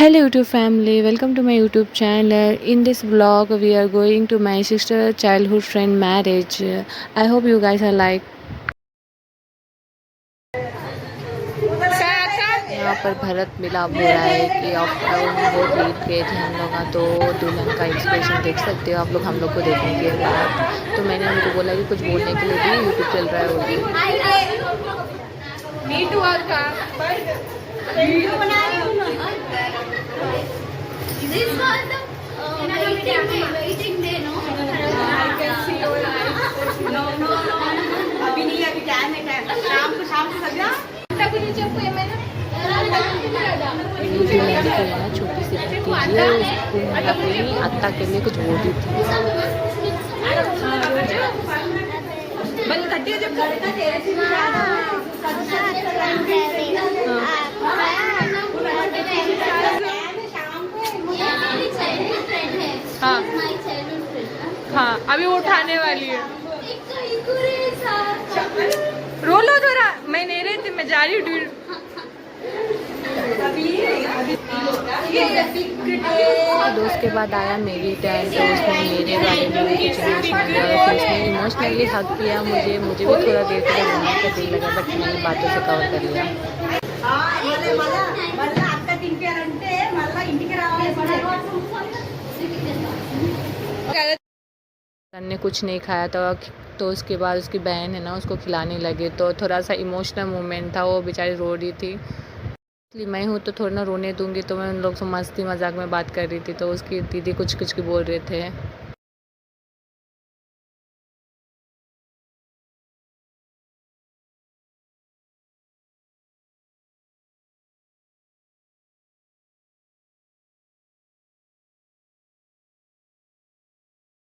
Hello YouTube family, welcome to my YouTube channel. In this vlog we are going to my sister childhood friend marriage. I hope you guys are like. यहाँ पर भरत मिलाप हो रहा है कि after वो बीत गए थे हम लोग, तो दुल्हन का एक्सप्रेशन देख सकते हो आप लोग हम लोग को देखने के बाद। तो मैंने उनको बोला कि कुछ बोलने के लिए भी यूट्यूब चल रहा है वो छोटी सी भतीजी है, उसको अपनी अत्ता के लिए कुछ बोल रही थी। हाँ हाँ, अभी वो उठाने वाली है। रो लो जरा, मैं नहीं रही थी, मैं जा रही हूँ। दोस्त के बाद आया मेरी टर्न, तो उसने मेरे बारे में कुछ इमोशनली हक किया मुझे भी थोड़ा देर तक रोने का दिल लगा, बट मैंने बातों से कवर कर लिया। ने कुछ नहीं खाया था, तो उसके बाद उसकी बहन है ना उसको खिलाने लगे, तो थोड़ा सा इमोशनल मोमेंट था। वो बेचारी रो रही थी, इसलिए मैं हूँ तो थोड़ा ना रोने दूंगी, तो मैं उन लोग से मस्ती मजाक में बात कर रही थी, तो उसकी दीदी कुछ कुछ की बोल रहे थे।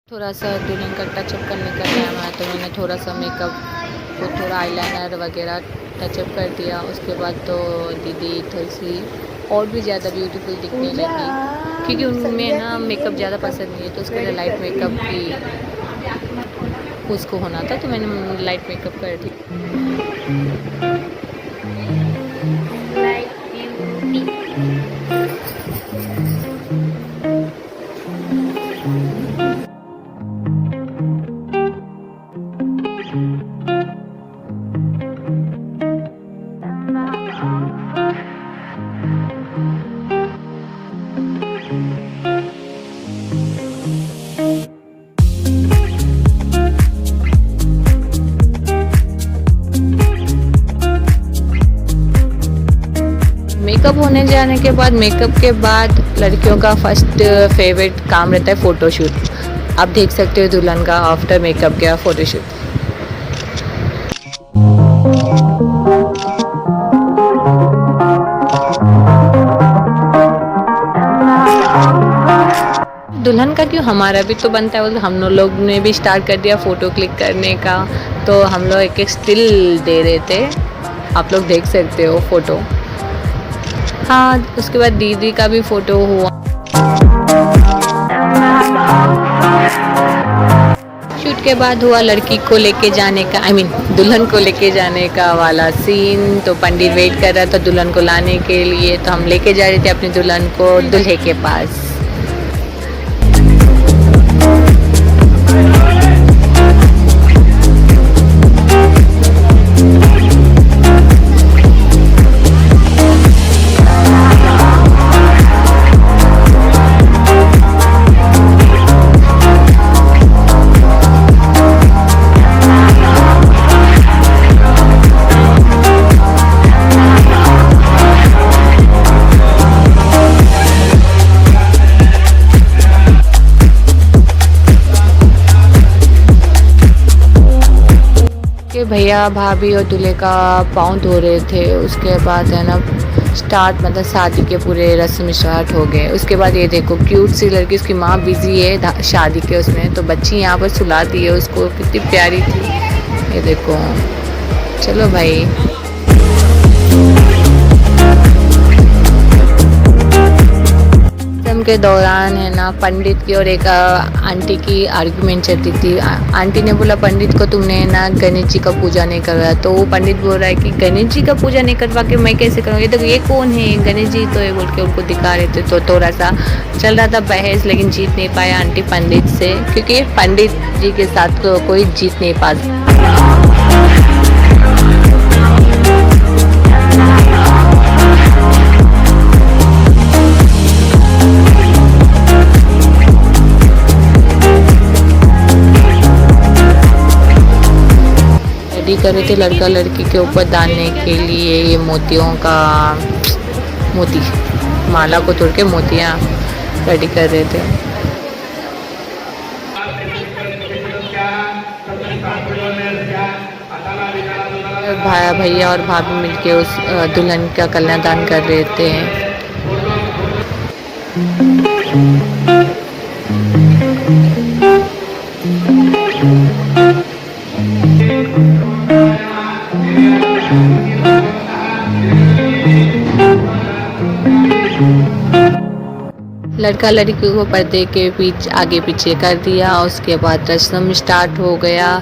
थोड़ा सा दुल्हन का टचअप करने का टाइम आया, तो मैंने थोड़ा सा मेकअप को थोड़ा आईलाइनर वगैरह टचअप कर दिया। उसके बाद तो दीदी थोड़ी सी और भी ज़्यादा ब्यूटीफुल दिखने लगी, क्योंकि उनमें ना मेकअप ज़्यादा पसंद नहीं है, तो उसके लिए लाइट मेकअप की उसको होना था, तो मैंने लाइट मेकअप कर दी। मेकअप होने जाने के बाद, मेकअप के बाद लड़कियों का फर्स्ट फेवरेट काम रहता है फ़ोटोशूट। आप देख सकते हो दुल्हन का आफ्टर मेकअप का फ़ोटोशूट। दुल्हन का क्यों, हमारा भी तो बनता है, हम लोग ने भी स्टार्ट कर दिया फ़ोटो क्लिक करने का। तो हम लोग एक एक स्टिल दे रहे थे, आप लोग देख सकते हो फ़ोटो। हाँ, उसके बाद दीदी का भी फ़ोटो हुआ। शूट के बाद हुआ लड़की को लेके जाने का, दुल्हन को लेके जाने का वाला सीन। तो पंडित वेट कर रहा था दुल्हन को लाने के लिए, तो हम लेके जा रहे थे अपनी दुल्हन को दूल्हे के पास। भैया भाभी और दूल्हे का पाँव धो रहे थे। उसके बाद है ना स्टार्ट, मतलब शादी के पूरे रस्म स्टार्ट हो गए। उसके बाद ये देखो क्यूट सी लड़की, उसकी माँ बिजी है शादी के उसमें, तो बच्ची यहाँ पर सुला दी है उसको, कितनी प्यारी थी ये देखो। चलो भाई, के दौरान है ना पंडित की और एक आंटी की आर्गुमेंट चलती थी। आंटी ने बोला पंडित को तुमने ना गणेश जी का पूजा नहीं करवाया, तो वो पंडित बोल रहा है कि गणेश जी का पूजा नहीं करवा के मैं कैसे करूँगी, तो ये कौन है गणेश जी, तो ये बोल के उनको दिखा रहे थे। तो थोड़ा सा चल रहा था बहस, लेकिन जीत नहीं पाया आंटी पंडित से, क्योंकि पंडित जी के साथ कोई जीत नहीं पाता। रेडी कर रहे थे लड़का लड़की के ऊपर डालने के लिए ये मोतियों का मोती, माला को तोड़ के मोतियाँ रेडी कर रहे थे। भैया और भाभी मिलके उस दुल्हन का कन्यादान कर रहे थे। लड़का लड़की को पर्दे के पीछे आगे पीछे कर दिया, उसके बाद रस्म स्टार्ट हो गया।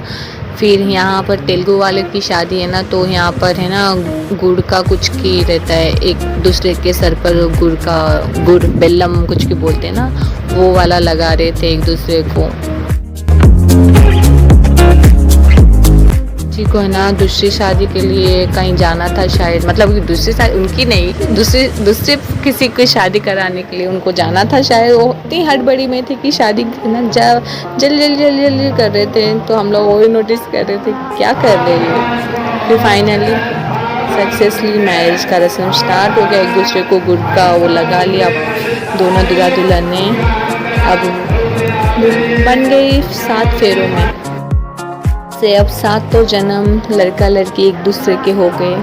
फिर यहाँ पर तेलुगु वाले की शादी है ना, तो यहाँ पर है ना गुड़ का कुछ की रहता है, एक दूसरे के सर पर गुड़ बेल्लम कुछ की बोलते हैं ना, वो वाला लगा रहे थे एक दूसरे को। जी को है ना दूसरी शादी के लिए कहीं जाना था शायद, मतलब कि दूसरी शादी उनकी नहीं, दूसरे किसी की शादी कराने के लिए उनको जाना था शायद। वो इतनी हड़बड़ी में थे कि शादी ना जल्दी कर रहे थे, तो हम लोग वही नोटिस कर रहे थे क्या कर रहे हैं। फिर फाइनली सक्सेसफुली मैरिज का रस्म स्टार्ट हो गया, एक दूसरे को गुड़ का वो लगा लिया दोनों दूल्हा दुल्हन ने। अब बन गई 7 फेरों में से अब 7 तो जन्म लड़का लड़की एक दूसरे के हो गए।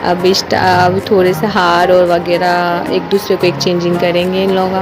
अब थोड़े से हार और वगैरह एक दूसरे को एक्सचेंजिंग करेंगे इन लोग।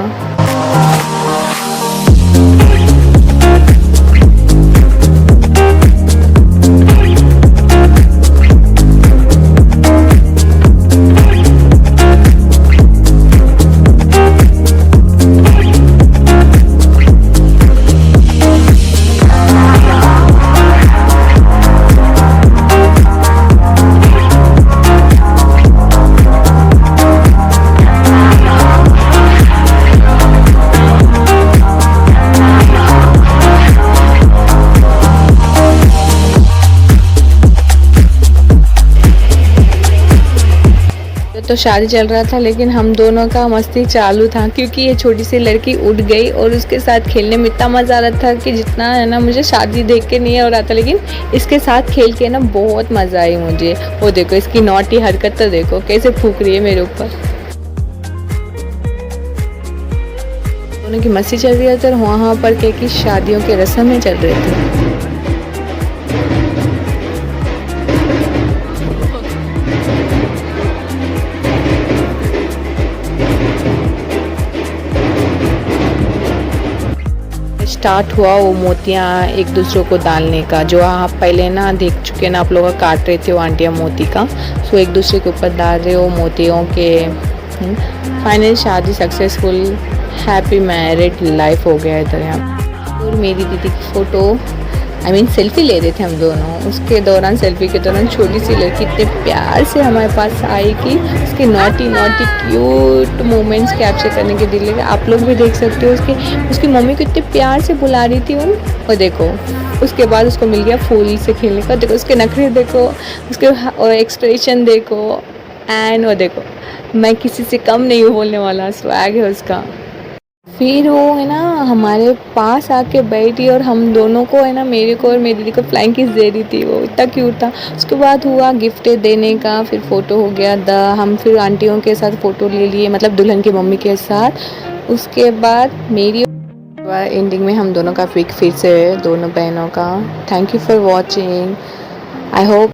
तो शादी चल रहा था, लेकिन हम दोनों का मस्ती चालू था, क्योंकि ये छोटी सी लड़की उठ गई और उसके साथ खेलने में इतना मज़ा आ रहा था कि जितना है ना मुझे शादी देख के नहीं हो रहा था, लेकिन इसके साथ खेल के ना बहुत मज़ा आई मुझे। वो देखो इसकी नॉटी हरकत तो देखो कैसे फूक रही है मेरे ऊपर। दोनों की मस्ती चल रही है, तो वहाँ पर क्या कि शादियों के रस्में चल रहे थे। स्टार्ट हुआ वो मोतियाँ एक दूसरे को डालने का, जो आप पहले ना देख चुके ना, आप लोग काट रहे थे वो आंटियाँ मोती का, सो एक दूसरे के ऊपर डाल रहे हो मोतियों के। फाइनल शादी सक्सेसफुल, हैप्पी मैरिड लाइफ हो गया इधर यहाँ। और मेरी दीदी की फ़ोटो सेल्फी ले रहे थे हम दोनों। उसके दौरान सेल्फी के दौरान छोटी सी लड़की इतने प्यार से हमारे पास आई कि उसके नॉटी क्यूट मोमेंट्स कैप्चर करने के दिल लगे। आप लोग भी देख सकते हो उसकी मम्मी को इतने प्यार से बुला रही थी और देखो उसके बाद उसको मिल गया फूल से खेलने का। देखो उसके नखरे देखो, उसके एक्सप्रेशन देखो, एंड वो देखो मैं किसी से कम नहीं हूँ बोलने वाला स्वैग है उसका। फिर वो है ना हमारे पास आके बैठी और हम दोनों को है ना, मेरे को और मेरी दीदी को फ्लाइंग किस दे रही थी, वो इतना क्यूट था। उसके बाद हुआ गिफ्ट देने का, फिर फ़ोटो हो गया हम फिर आंटियों के साथ फ़ोटो ले लिए, मतलब दुल्हन की मम्मी के साथ। उसके बाद मेरी एंडिंग में हम दोनों का फिर से दोनों बहनों का। Thank you for watching. I hope